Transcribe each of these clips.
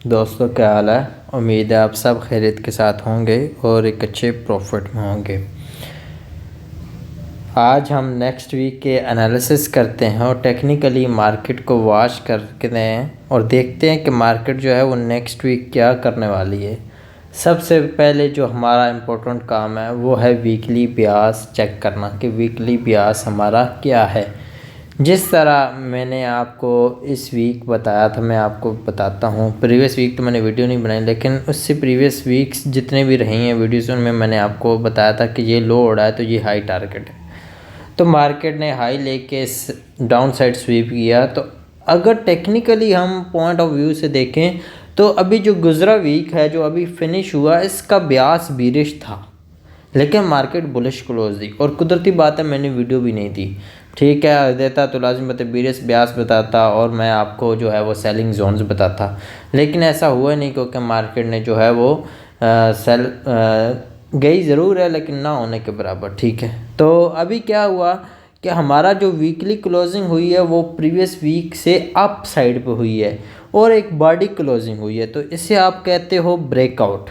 दोस्तों क्या हाल है। उम्मीद है आप सब खैरियत के साथ होंगे और एक अच्छे प्रॉफिट में होंगे। आज हम नेक्स्ट वीक के एनालिसिस करते हैं और टेक्निकली मार्केट को वॉच करते हैं और देखते हैं कि मार्केट जो है वो नेक्स्ट वीक क्या करने वाली है। सबसे पहले जो हमारा इम्पोर्टेंट काम है वो है वीकली ब्याज चेक करना कि वीकली ब्याज हमारा क्या है। जिस तरह मैंने आपको इस वीक बताया था मैं आपको बताता हूँ। प्रीवियस वीक तो मैंने वीडियो नहीं बनाई, लेकिन उससे प्रीवियस वीक्स जितने भी रही हैं वीडियोस उनमें मैंने आपको बताया था कि ये लो हो रहा है तो ये हाई टारगेट है। तो मार्केट ने हाई लेके डाउन साइड स्वीप किया। तो अगर टेक्निकली हम पॉइंट ऑफ व्यू से देखें तो अभी जो गुजरा वीक है जो अभी फिनिश हुआ इसका ब्याज बीरिश था, लेकिन मार्केट बुलिश क्लोज दी। और कुदरती बात है मैंने वीडियो भी नहीं दी, ठीक है, देता तो लाजिम बता बीरिश ब्याज बताता और मैं आपको जो है वो सेलिंग जोन्स बताता, लेकिन ऐसा हुआ नहीं क्योंकि मार्केट ने जो है वो सेल गई ज़रूर है लेकिन ना होने के बराबर, ठीक है। तो अभी क्या हुआ कि हमारा जो वीकली क्लोजिंग हुई है वो प्रीवियस वीक से अप साइड पे हुई है और एक बॉडी क्लोजिंग हुई है, तो इसे आप कहते हो ब्रेकआउट,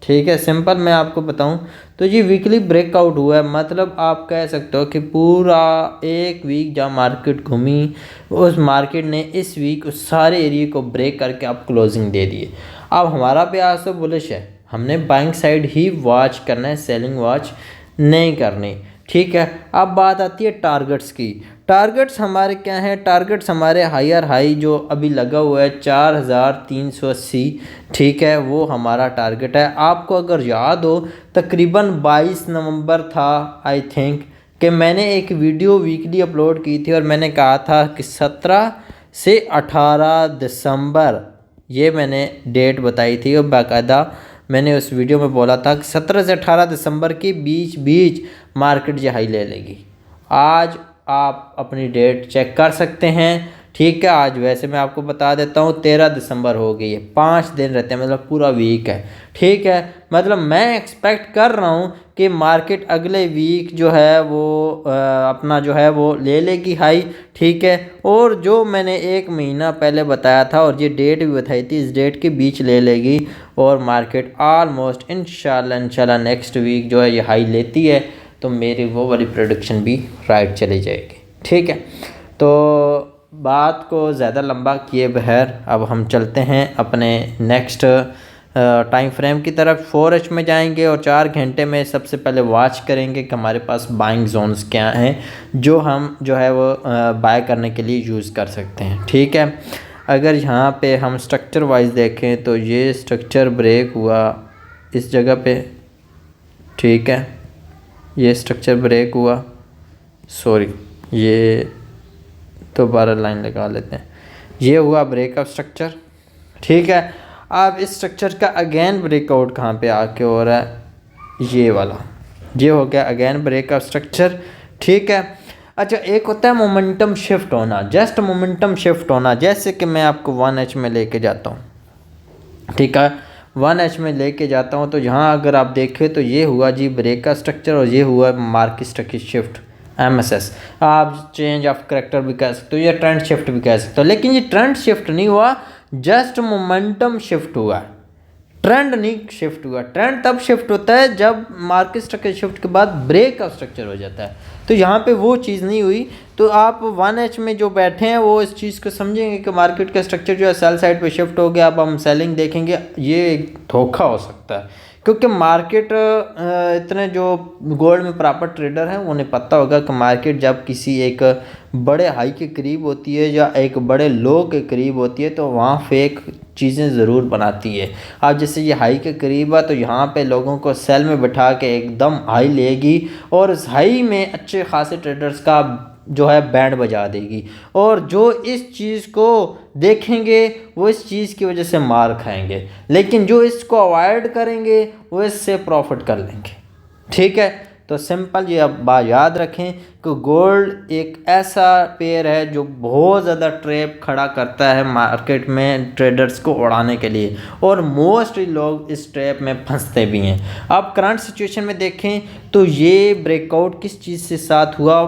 ठीक है। सिंपल मैं आपको बताऊं तो ये वीकली ब्रेकआउट हुआ है, मतलब आप कह सकते हो कि पूरा एक वीक जहाँ मार्केट घूमी उस मार्केट ने इस वीक उस सारे एरिया को ब्रेक करके अब क्लोजिंग दे दी है। अब हमारा प्रयास तो बुलिश है, हमने बाइंग साइड ही वॉच करना है, सेलिंग वॉच नहीं करनी, ठीक है। अब बात आती है टारगेट्स की। टारगेट्स हमारे क्या हैं? टारगेट्स हमारे हायर हाई जो अभी लगा हुआ है 4380, ठीक है, वो हमारा टारगेट है। आपको अगर याद हो तकरीबन 22 नवंबर था आई थिंक कि मैंने एक वीडियो वीकली अपलोड की थी और मैंने कहा था कि 17 से 18 दिसंबर ये मैंने डेट बताई थी और बाकायदा मैंने उस वीडियो में बोला था कि 17 से 18 दिसंबर के बीच मार्केट ये हाई ले लेगी। आज आप अपनी डेट चेक कर सकते हैं, ठीक है। आज वैसे मैं आपको बता देता हूँ 13 दिसंबर हो गई है, 5 दिन रहते हैं, मतलब पूरा वीक है, ठीक है। मतलब मैं एक्सपेक्ट कर रहा हूँ कि मार्केट अगले वीक जो है वो अपना जो है वो ले लेगी हाई, ठीक है। और जो मैंने एक महीना पहले बताया था और ये डेट भी बताई थी इस डेट के बीच ले लेगी और मार्केट ऑलमोस्ट इंशाल्लाह नेक्स्ट वीक जो है ये हाई लेती है तो मेरी वो वाली प्रेडिक्शन भी राइट चली जाएगी, ठीक है। तो बात को ज़्यादा लंबा किए बगैर अब हम चलते हैं अपने नेक्स्ट टाइम फ्रेम की तरफ। 4H में जाएंगे और 4 घंटे में सबसे पहले वॉच करेंगे कि हमारे पास बाइंग जोन्स क्या हैं जो हम जो है वो बाय करने के लिए यूज़ कर सकते हैं, ठीक है। अगर यहाँ पे हम स्ट्रक्चर वाइज देखें तो ये स्ट्रक्चर ब्रेक हुआ इस जगह पे, ठीक है, ये स्ट्रक्चर ब्रेक हुआ, सॉरी ये दोबारा लाइन लगा लेते हैं, ये हुआ ब्रेकअप स्ट्रक्चर, ठीक है। अब इस स्ट्रक्चर का अगेन ब्रेकआउट कहाँ पे आके हो रहा है, ये वाला, ये हो गया अगेन ब्रेकअप स्ट्रक्चर, ठीक है। अच्छा एक होता है मोमेंटम शिफ्ट होना, जस्ट मोमेंटम शिफ्ट होना, जैसे कि मैं आपको 1H में लेके जाता हूँ, ठीक है, 1H में लेके जाता हूँ तो यहाँ अगर आप देखें तो ये हुआ जी ब्रेक का स्ट्रक्चर और ये हुआ मार्केट स्ट्रक्चर शिफ्ट MSS, आप चेंज ऑफ करेक्टर भी कह सकते हो या ट्रेंड शिफ्ट भी कह सकते हो, लेकिन ये ट्रेंड शिफ्ट नहीं हुआ, जस्ट मोमेंटम शिफ्ट हुआ, ट्रेंड नहीं शिफ्ट हुआ। ट्रेंड तब शिफ्ट होता है जब मार्केट स्ट्रक्चर शिफ्ट के बाद ब्रेक का स्ट्रक्चर हो जाता है, तो यहाँ पे वो चीज़ नहीं हुई। तो आप 1H में जो बैठे हैं वो इस चीज़ को समझेंगे कि मार्केट का स्ट्रक्चर जो है सेल साइड पे शिफ्ट हो गया, अब हम सेलिंग देखेंगे, ये एक धोखा हो सकता है क्योंकि मार्केट इतने जो गोल्ड में प्रॉपर ट्रेडर हैं उन्हें पता होगा कि मार्केट जब किसी एक बड़े हाई के करीब होती है या एक बड़े लो के करीब होती है तो वहाँ फेक चीज़ें ज़रूर बनाती है। अब जैसे ये हाई के करीब है तो यहाँ पे लोगों को सेल में बैठा के एकदम हाई लेगी और इस हाई में अच्छे खासे ट्रेडर्स का जो है बैंड बजा देगी और जो इस चीज़ को देखेंगे वो इस चीज़ की वजह से मार खाएंगे, लेकिन जो इसको अवॉइड करेंगे वो इससे प्रॉफिट कर लेंगे, ठीक है। तो सिंपल ये अब बात याद रखें कि गोल्ड एक ऐसा पेयर है जो बहुत ज़्यादा ट्रैप खड़ा करता है मार्केट में ट्रेडर्स को उड़ाने के लिए और मोस्टली लोग इस ट्रैप में फंसते भी हैं। अब करंट सिचुएशन में देखें तो ये ब्रेकआउट किस चीज़ से साथ हुआ,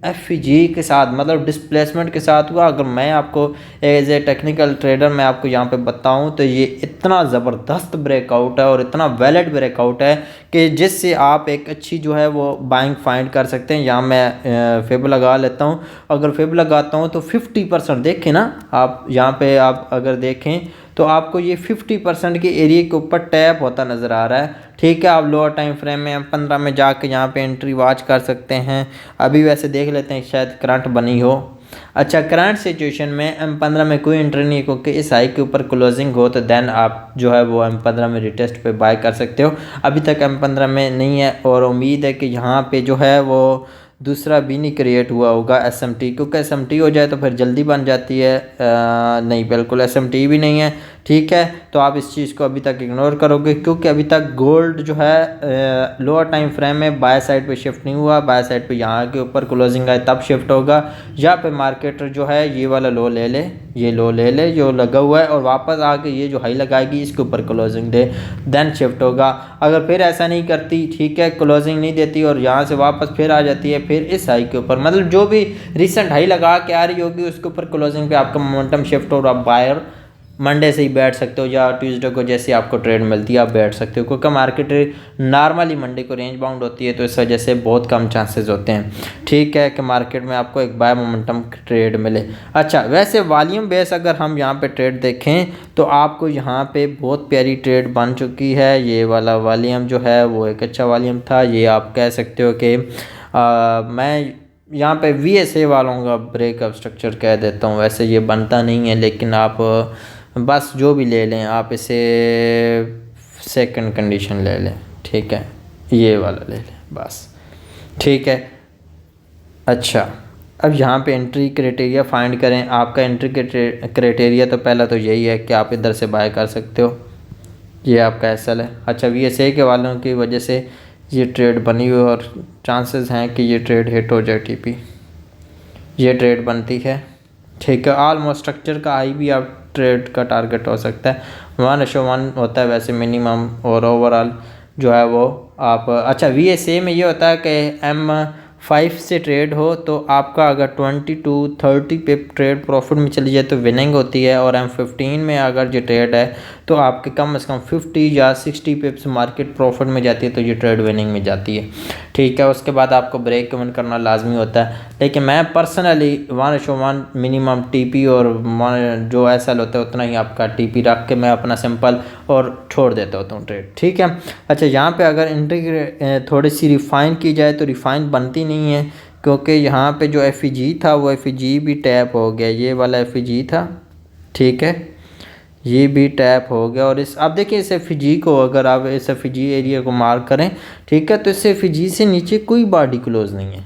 एफजी के साथ मतलब डिस्प्लेसमेंट के साथ हुआ। अगर मैं आपको एज ए टेक्निकल ट्रेडर मैं आपको यहाँ पे बताऊँ तो ये इतना ज़बरदस्त ब्रेकआउट है और इतना वैलिड ब्रेकआउट है कि जिससे आप एक अच्छी जो है वो बाइंग फाइंड कर सकते हैं। यहाँ मैं फेब लगा लेता हूँ। अगर फेब लगाता हूँ तो 50% देखें ना आप, यहाँ पे आप अगर देखें तो आपको ये 50% के एरिया के ऊपर टैप होता नज़र आ रहा है। ठीक है, आप लोअर टाइम फ्रेम में M15 में जाके यहाँ पे एंट्री वॉच कर सकते हैं। अभी वैसे देख लेते हैं, शायद करंट बनी हो। अच्छा, करंट सिचुएशन में M15 में कोई एंट्री नहीं है क्योंकि इस हाई के ऊपर क्लोजिंग हो तो देन आप जो है वो M15 में रिटेस्ट पे बाय कर सकते हो। अभी तक M15 में नहीं है और उम्मीद है कि यहाँ पे जो है वो दूसरा भी नहीं क्रिएट हुआ होगा SMT, क्योंकि SMT हो जाए तो फिर जल्दी बन जाती है। नहीं, बिल्कुल SMT भी नहीं है। ठीक है, तो आप इस चीज़ को अभी तक इग्नोर करोगे क्योंकि अभी तक गोल्ड जो है लोअर टाइम फ्रेम में बाय साइड पे शिफ्ट नहीं हुआ। बाय साइड पे यहाँ के ऊपर क्लोजिंग आए तब शिफ्ट होगा। यहाँ पे मार्केट जो है ये वाला लो ले ले, ये लो ले ले जो लगा हुआ है और वापस आके ये जो हाई लगाएगी इसके ऊपर क्लोजिंग दे, देन शिफ्ट होगा। अगर फिर ऐसा नहीं करती, ठीक है, क्लोजिंग नहीं देती और यहाँ से वापस फिर आ जाती है फिर इस हाई के ऊपर, मतलब जो भी रिसेंट हाई लगा के आ रही होगी उसके ऊपर क्लोजिंग पे आपका मोमेंटम शिफ्ट और आप बायर मंडे से ही बैठ सकते हो या ट्यूसडे को जैसे आपको ट्रेड मिलती है आप बैठ सकते हो, क्योंकि मार्केट नॉर्मली मंडे को रेंज बाउंड होती है तो इस वजह से बहुत कम चांसेस होते हैं। ठीक है, कि मार्केट में आपको एक बाय मोमेंटम ट्रेड मिले। अच्छा, वैसे वॉल्यूम बेस अगर हम यहाँ पे ट्रेड देखें तो आपको यहाँ पे बहुत प्यारी ट्रेड बन चुकी है। ये वाला वॉल्यूम जो है वो एक अच्छा वॉल्यूम था। ये आप कह सकते हो कि मैं यहाँ पे VSA वालों का ब्रेकअप स्ट्रक्चर कह देता हूँ। वैसे ये बनता नहीं है लेकिन आप बस जो भी ले लें आप इसे सेकंड कंडीशन ले लें। ठीक है, ये वाला ले लें बस। ठीक है, अच्छा अब यहाँ पे एंट्री क्राइटेरिया फाइंड करें। आपका एंट्री क्राइटेरिया तो पहला तो यही है कि आप इधर से बाय कर सकते हो, ये आपका SL है। अच्छा, VSA के वालों की वजह से ये ट्रेड बनी हुई और चांसेस हैं कि ये ट्रेड हिट हो जाए TP, ये ट्रेड बनती है। ठीक है, ऑलमोस्ट स्ट्रक्चर का हाई भी आप ट्रेड का टारगेट हो सकता है। 1:1 होता है वैसे मिनिमम और ओवरऑल जो है वो आप। अच्छा, VSA में ये होता है कि M5 से ट्रेड हो तो आपका अगर 20 to 30 पे ट्रेड प्रॉफिट में चली जाए तो विनिंग होती है, और M15 में अगर जो ट्रेड है तो आपके कम से कम 50 या 60 पिप्स मार्केट प्रॉफिट में जाती है तो ये ट्रेड विनिंग में जाती है। ठीक है, उसके बाद आपको ब्रेक इवन करना लाजमी होता है। लेकिन मैं पर्सनली 1:1 मिनिमम TP और जो SL होता है उतना ही आपका TP रख के मैं अपना सिंपल और छोड़ देता होता हूँ ट्रेड। ठीक है, अच्छा यहाँ पे अगर एंट्री थोड़ी सी रिफ़ाइन की जाए तो रिफ़ाइन बनती नहीं है क्योंकि यहाँ पे जो FEG था वो FEG भी टैप हो गया। ये वाला FEG था, ठीक है, ये भी टैप हो गया। और इस आप देखिए इस FEG को अगर आप इस FEG एरिया को मार्क करें, ठीक है, तो इस FEG से नीचे कोई बॉडी क्लोज नहीं है।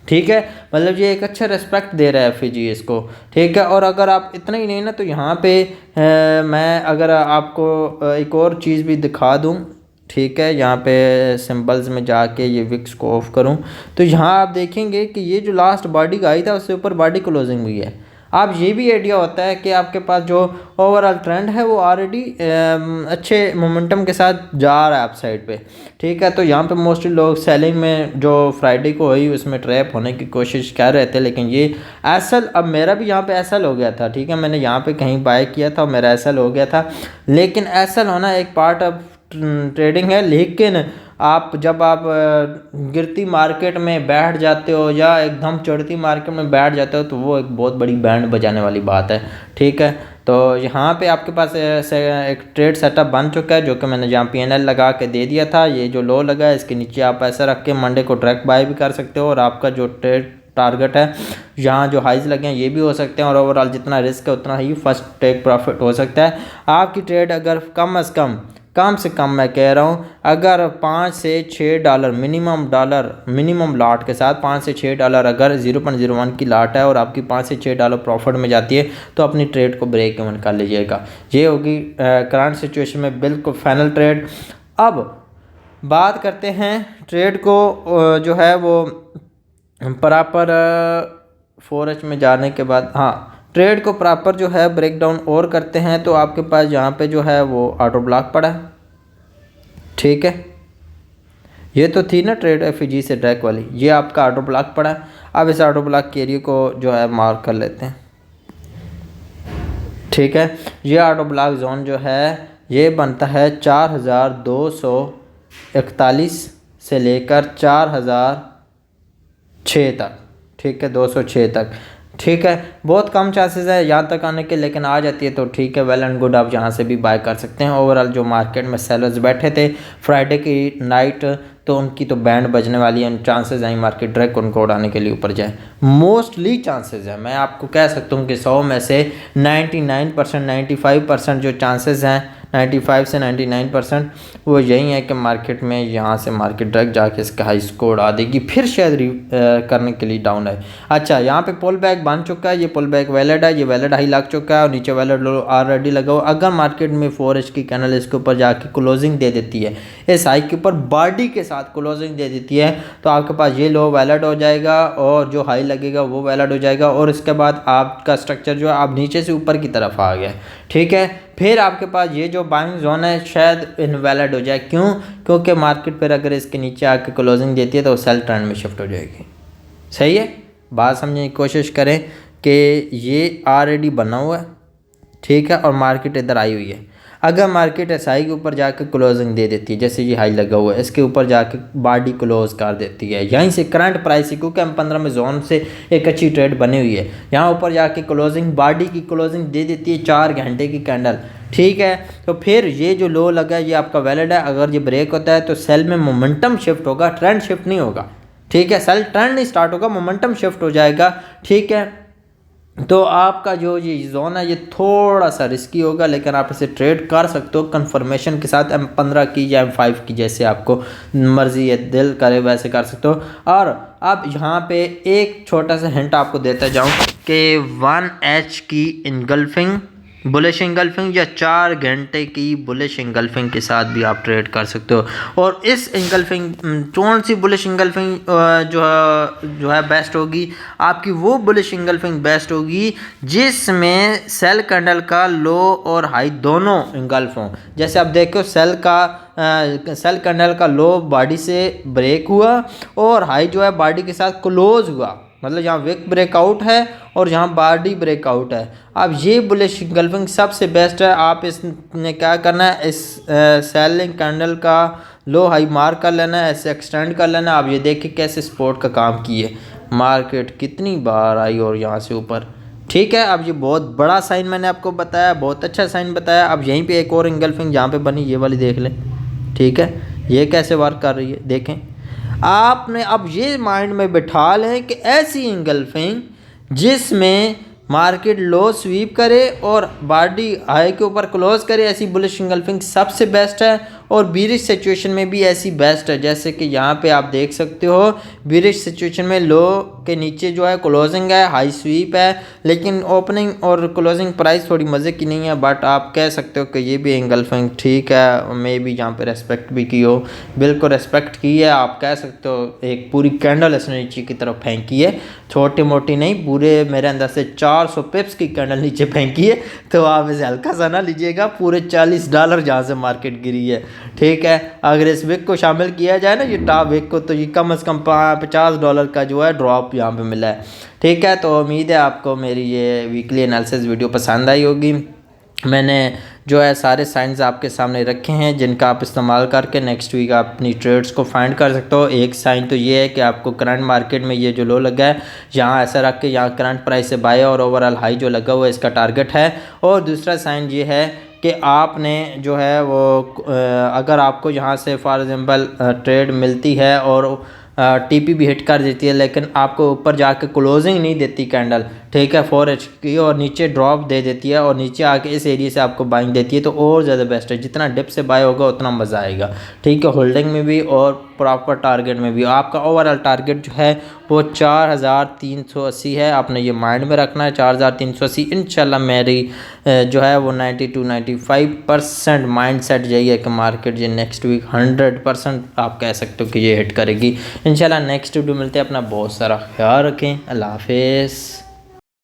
ठीक है, मतलब ये एक अच्छा रेस्पेक्ट दे रहा है FEG इसको। ठीक है, और अगर आप इतना ही नहीं ना तो यहाँ पे मैं अगर आपको एक और चीज़ भी दिखा दूँ। ठीक है, यहाँ पे सिंबल्स में जाके ये विक्स को ऑफ करूँ तो यहाँ आप देखेंगे कि ये जो लास्ट बॉडी आई था उससे ऊपर बॉडी क्लोजिंग हुई है। आप ये भी आइडिया होता है कि आपके पास जो ओवरऑल ट्रेंड है वो ऑलरेडी अच्छे मोमेंटम के साथ जा रहा है अप साइड पे। ठीक है, तो यहाँ पे मोस्टली लोग सेलिंग में जो फ्राइडे को हुई उसमें ट्रैप होने की कोशिश कर रहे थे, लेकिन ये SL अब मेरा भी यहाँ पे SL हो गया था। ठीक है, मैंने यहाँ पे कहीं बाय किया था और मेरा SL हो गया था, लेकिन SL होना एक पार्ट ऑफ ट्रेडिंग है। लेकिन आप जब आप गिरती मार्केट में बैठ जाते हो या एकदम चढ़ती मार्केट में बैठ जाते हो तो वो एक बहुत बड़ी बैंड बजाने वाली बात है। ठीक है, तो यहाँ पे आपके पास एक ट्रेड सेटअप बन चुका है जो कि मैंने यहाँ PNL लगा के दे दिया था। ये जो लो लगा है इसके नीचे आप ऐसा रख के मंडे को ट्रैक बाय भी कर सकते हो और आपका जो ट्रेड टारगेट है यहाँ जो हाइज लगे हैं ये भी हो सकते हैं, और ओवरऑल जितना रिस्क है उतना ही फर्स्ट टेक प्रॉफिट हो सकता है। आपकी ट्रेड अगर कम से कम मैं कह रहा हूँ अगर $5 से $6 मिनिमम लॉट के साथ $5 से $6 अगर 0.01 की लॉट है और आपकी $5 से $6 प्रॉफिट में जाती है तो अपनी ट्रेड को ब्रेक इवन कर लीजिएगा। ये होगी करंट सिचुएशन में बिल्कुल फाइनल ट्रेड। अब बात करते हैं ट्रेड को जो है वो प्रॉपर 4H में जाने के बाद, हाँ, ट्रेड को प्रॉपर जो है ब्रेक डाउन और करते हैं तो आपके पास यहाँ पे जो है वो ऑटो ब्लॉक पड़ा है। ठीक है, ये तो थी ना ट्रेड FEG से ट्रैक वाली, ये आपका ऑटो ब्लॉक पड़ा है। अब इस ऑटो ब्लॉक के एरिया को जो है मार्क कर लेते हैं। ठीक है, ये ऑटो ब्लॉक जोन जो है ये बनता है 4241 से लेकर 4006 तक। ठीक है, 206 तक। ठीक है, बहुत कम चांसेस है यहाँ तक आने के, लेकिन आ जाती है तो ठीक है, वेल एंड गुड, आप यहाँ से भी बाय कर सकते हैं। ओवरऑल जो मार्केट में सेलर्स बैठे थे फ्राइडे की नाइट, तो उनकी तो बैंड बजने वाली है, चांसेस हैं मार्केट डायरेक्ट उनको उड़ाने के लिए ऊपर जाए। मोस्टली चांसेस है, मैं आपको कह सकता हूँ कि 100 में से 99%, 95% जो चांसेस हैं, 95 से 99% वो यही है कि मार्केट में यहाँ से मार्केट डायरेक्ट जाके इसका हाई स्कोर उड़ा देगी, फिर शायद करने के लिए डाउन है। अच्छा, यहाँ पे पुल बैक बन चुका है, ये पुल बैक वैलिड है, ये वैलिड हाई लग चुका है और नीचे वैलिड लो ऑलरेडी लगा हुआ। अगर मार्केट में 4H की कैंडल इसके ऊपर जाके क्लोजिंग दे देती है, इस हाई के ऊपर बॉडी के साथ क्लोजिंग दे देती है, तो आपके पास ये लो वैलिड हो जाएगा और जो हाई लगेगा वो वैलिड हो जाएगा, और इसके बाद आपका स्ट्रक्चर जो है आप नीचे से ऊपर की तरफ आ गया। ठीक है, फिर आपके पास ये जो बाइंग जोन है शायद इनवैलिड हो जाए। क्यों? क्योंकि मार्केट पर अगर इसके नीचे आके क्लोजिंग देती है तो सेल ट्रेंड में शिफ्ट हो जाएगी। सही है, बात समझने की कोशिश करें कि ये ऑलरेडी बना हुआ है। ठीक है, और मार्केट इधर आई हुई है। अगर मार्केट एस आई के ऊपर जाकर क्लोजिंग दे देती है, जैसे ये हाई लगा हुआ है, इसके ऊपर जाके बॉडी क्लोज कर देती है, यहीं से करंट प्राइस क्योंकि M15 में जोन से एक अच्छी ट्रेड बनी हुई है, यहाँ ऊपर जाके क्लोजिंग बॉडी की क्लोजिंग दे देती है 4 घंटे की कैंडल। ठीक है, तो फिर ये जो लो लगा है ये आपका वैलिड है। अगर ये ब्रेक होता है तो सेल में मोमेंटम शिफ्ट होगा, ट्रेंड शिफ्ट नहीं होगा। ठीक है, सेल ट्रेंड नहीं स्टार्ट होगा, मोमेंटम शिफ्ट हो जाएगा। ठीक है, तो आपका जो ये जोन है ये थोड़ा सा रिस्की होगा, लेकिन आप इसे ट्रेड कर सकते हो कंफर्मेशन के साथ, M15 की या M5 की, जैसे आपको मर्जी है दिल करे वैसे कर सकते हो। और अब यहाँ पे एक छोटा सा हिंट आपको देता जाऊँ कि 1H की इनगल्फिंग, बुलिश इंगल्फिंग या 4 घंटे की बुलिश इंगल्फिंग के साथ भी आप ट्रेड कर सकते हो। और इस इंगल्फिंग कौन सी बुलिश इंगल्फिंग जो है बेस्ट होगी आपकी, वो बुलिश इंगल्फिंग बेस्ट होगी जिसमें सेल कैंडल का लो और हाई दोनों इंगल्फ हों। जैसे आप देखो सेल कैंडल का लो बॉडी से ब्रेक हुआ और हाई जो है बॉडी के साथ क्लोज हुआ, मतलब यहाँ विक ब्रेकआउट है और यहाँ बॉडी ब्रेकआउट है। अब ये बुलिश इंगल्फिंग सबसे बेस्ट है। आप इसने क्या करना है, इस सेलिंग कैंडल का लो हाई मार्क कर लेना है, ऐसे एक्सटेंड कर लेना है। आप ये देखिए कैसे सपोर्ट का काम किए, मार्केट कितनी बार आई और यहाँ से ऊपर। ठीक है, अब ये बहुत बड़ा साइन मैंने आपको बताया, बहुत अच्छा साइन बताया। अब यहीं पे एक और इंगल्फिंग जहाँ पे बनी ये वाली देख लें। ठीक है, ये कैसे वर्क कर रही है देखें। आपने अब ये माइंड में बिठा लें कि ऐसी इंगल्फिंग जिसमें मार्केट लो स्वीप करे और बॉडी हाई के ऊपर क्लोज करे, ऐसी बुलिश इंगल्फिंग सबसे बेस्ट है। और बीरिश सिचुएशन में भी ऐसी बेस्ट है, जैसे कि यहाँ पे आप देख सकते हो बीरिश सिचुएशन में लो के नीचे जो है क्लोजिंग है, हाई स्वीप है, लेकिन ओपनिंग और क्लोजिंग प्राइस थोड़ी मज़े की नहीं है। बट आप कह सकते हो कि ये भी इंगल्फिंग ठीक है, मे भी यहाँ पे रेस्पेक्ट भी की हो, बिल्कुल रेस्पेक्ट की है। आप कह सकते हो एक पूरी कैंडल इसने नीचे की तरफ फेंकी है, छोटी मोटी नहीं, पूरे मेरे अंदर से 400 पिप्स की कैंडल नीचे फेंकी है। तो आप इसे हल्का सा ना लीजिएगा, पूरे $40 जहाँ से मार्केट गिरी है। ठीक है, अगर इस विक को शामिल किया जाए ना, ये टॉप विक को, तो ये कम से कम $50 का जो है ड्रॉप यहाँ पे मिला है। ठीक है, तो उम्मीद है आपको मेरी ये वीकली एनालिसिस वीडियो पसंद आई होगी। मैंने जो है सारे साइंस आपके सामने रखे हैं जिनका आप इस्तेमाल करके नेक्स्ट वीक आप अपनी ट्रेड्स को फाइंड कर सकते हो। एक साइन तो ये है कि आपको करंट मार्केट में ये जो लो लगा है यहाँ ऐसा रख के यहाँ करंट प्राइस से बाय और ओवरऑल हाई जो लगा हुआ है इसका टारगेट है। और दूसरा साइन ये है कि आपने जो है वो अगर आपको यहाँ से फॉर एग्जांपल ट्रेड मिलती है और टीपी भी हिट कर देती है, लेकिन आपको ऊपर जाके क्लोजिंग नहीं देती कैंडल, ठीक है, 4H की, और नीचे ड्रॉप दे देती है और नीचे आके इस एरिया से आपको बाइंग देती है, तो और ज़्यादा बेस्ट है। जितना डिप से बाय होगा उतना मज़ा आएगा। ठीक है, होल्डिंग में भी और प्रॉपर टारगेट में भी। आपका ओवरऑल टारगेट जो है वो 4380 है, आपने ये माइंड में रखना है 4380। इंशाल्लाह मेरी जो है वो 90-95% माइंड सेट यही है कि मार्केट ये नेक्स्ट वीक 100% आप कह सकते हो कि ये हिट करेगी। इंशाल्लाह नेक्स्ट वीडियो मिलते हैं। अपना बहुत सारा ख्याल रखें। अल्लाह हाफिज़।